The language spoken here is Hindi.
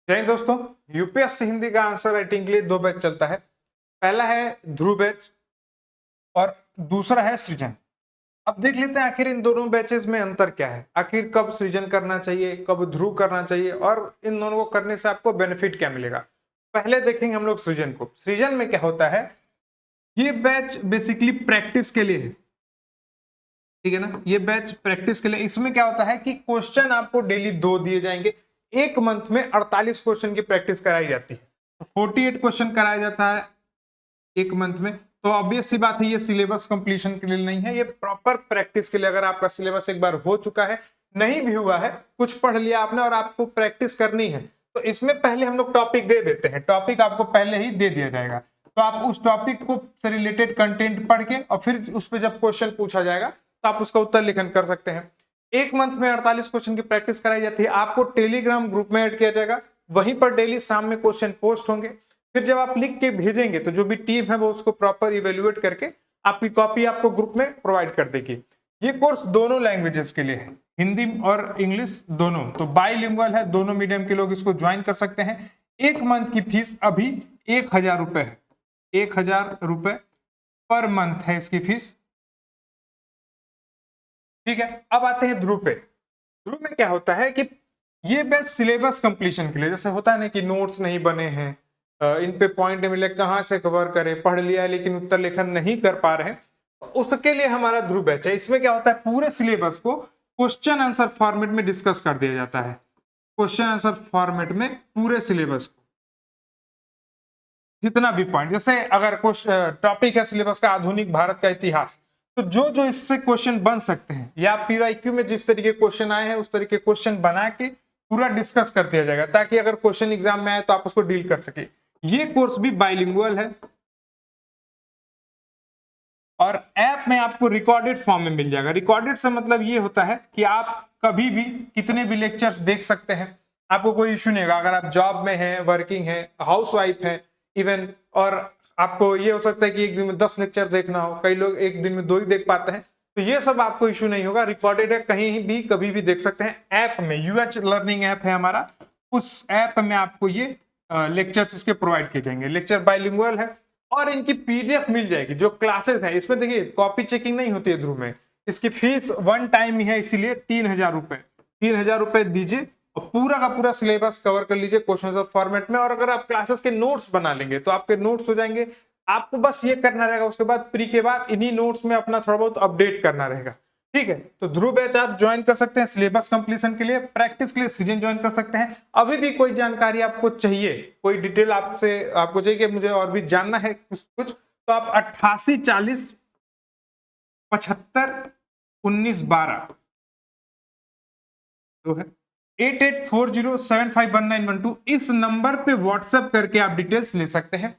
जय हिंद दोस्तों। यूपीएससी हिंदी का आंसर राइटिंग के लिए दो बैच चलता है। पहला है ध्रुव बैच और दूसरा है सृजन। अब देख लेते हैं आखिर इन दोनों बैचेस में अंतर क्या है, आखिर कब सृजन करना चाहिए, कब ध्रुव करना चाहिए और इन दोनों को करने से आपको बेनिफिट क्या मिलेगा। पहले देखेंगे हम लोग सृजन को। सृजन में क्या होता है, ये बैच बेसिकली प्रैक्टिस के लिए है, ठीक है ना। ये बैच प्रैक्टिस के लिए, इसमें क्या होता है कि क्वेश्चन आपको डेली 2 दिए जाएंगे। एक मंथ में 48 क्वेश्चन की प्रैक्टिस कराई जाती है, 48 क्वेश्चन कराया जाता है एक मंथ में। तो ऑब्वियस सी बात है, ये सिलेबस कंप्लीशन के लिए नहीं है, ये प्रॉपर प्रैक्टिस के लिए। अगर आपका सिलेबस एक बार हो चुका है, नहीं भी हुआ है, कुछ पढ़ लिया आपने और आपको प्रैक्टिस करनी है, तो इसमें पहले हम लोग टॉपिक दे देते हैं। टॉपिक आपको पहले ही दे दिया जाएगा, तो आप उस टॉपिक को से रिलेटेड कंटेंट पढ़ के और फिर उस पर जब क्वेश्चन पूछा जाएगा तो आप उसका उत्तर लेखन कर सकते हैं। एक मंथ में 48 क्वेश्चन की प्रैक्टिस कराई जाती है। आपको टेलीग्राम ग्रुप में ऐड किया जाएगा, वहीं पर डेली शाम में क्वेश्चन पोस्ट होंगे। फिर जब आप लिख के भेजेंगे तो जो भी टीम है वो उसको प्रॉपर इवेल्युएट करके आपकी कॉपी आपको ग्रुप में प्रोवाइड कर देगी। ये कोर्स दोनों लैंग्वेजेस के लिए है, हिंदी और इंग्लिश दोनों। तो बाइलिंगुअल है, दोनों मीडियम के लोग इसको ज्वाइन कर सकते हैं। एक मंथ की फीस अभी 1000 रुपए है, 1000 रुपए पर मंथ है इसकी फीस, ठीक है। अब आते हैं ध्रुव पे। ध्रुव में क्या होता है कि ये बैच सिलेबस कंप्लीशन के लिए, जैसे होता है ना कि नोट्स नहीं बने हैं, इन पे पॉइंट नहीं मिले, कहां से कवर करें, पढ़ लिया है लेकिन उत्तर लेखन नहीं कर पा रहे हैं, उसके लिए हमारा ध्रुव बैच है। इसमें क्या होता है, पूरे सिलेबस को क्वेश्चन आंसर फॉर्मेट में डिस्कस कर दिया जाता है। क्वेश्चन आंसर फॉर्मेट में पूरे सिलेबस को, जितना भी पॉइंट, जैसे अगर टॉपिक है सिलेबस का आधुनिक भारत का इतिहास, तो जो जो इससे क्वेश्चन बन सकते हैं या पीवाईक्यू में जिस तरीके क्वेश्चन आए हैं उस तरीके क्वेश्चन बना के पूरा डिस्कस कर दिया जाएगा, ताकि अगर क्वेश्चन एग्जाम में आए तो आप उसको डील कर सके। ये कोर्स भी बाइलिंगुअल है और ऐप में आपको रिकॉर्डेड फॉर्म में मिल जाएगा। रिकॉर्डेड से मतलब ये होता है कि आप कभी भी कितने भी लेक्चर्स देख सकते हैं, आपको कोई इश्यू नहीं होगा। अगर आप जॉब में हैं, वर्किंग है, हाउसवाइफ है इवन, और आपको ये हो सकता है कि एक दिन में 10 लेक्चर देखना हो, कई लोग एक दिन में 2 ही देख पाते हैं, तो ये सब आपको इश्यू नहीं होगा। रिकॉर्डेड है, कहीं भी कभी भी देख सकते हैं। ऐप में यूएच लर्निंग ऐप है हमारा, उस ऐप में आपको ये लेक्चर्स इसके प्रोवाइड किए जाएंगे। लेक्चर बाइलिंगुअल है और इनकी पीडीएफ मिल जाएगी। जो क्लासेस है इसमें देखिए कॉपी चेकिंग नहीं होती है ध्रुव में। इसकी फीस 1 टाइम ही है, इसीलिए 3000 रुपए, 3000 रुपए दीजिए और पूरा का पूरा सिलेबस कवर कर लीजिए क्वेश्चन आंसर फॉर्मेट में। और अगर आप क्लासेस के नोट्स बना लेंगे तो आपके नोट्स हो जाएंगे। आपको बस ये करना रहेगा, उसके बाद प्री के बाद इन्हीं नोट्स में अपना थोड़ा बहुत अपडेट करना रहेगा, ठीक है। तो ध्रुव बैच आप ज्वाइन कर सकते हैं सिलेबस कंप्लीशन के लिए, प्रैक्टिस के लिए सृजन ज्वाइन कर सकते हैं। अभी भी कोई जानकारी आपको चाहिए, कोई डिटेल आपको चाहिए कि मुझे और भी जानना है कुछ, तो आप 88 40 75 19 12 तो है 8840751912 इस नंबर पे व्हाट्सएप करके आप डिटेल्स ले सकते हैं।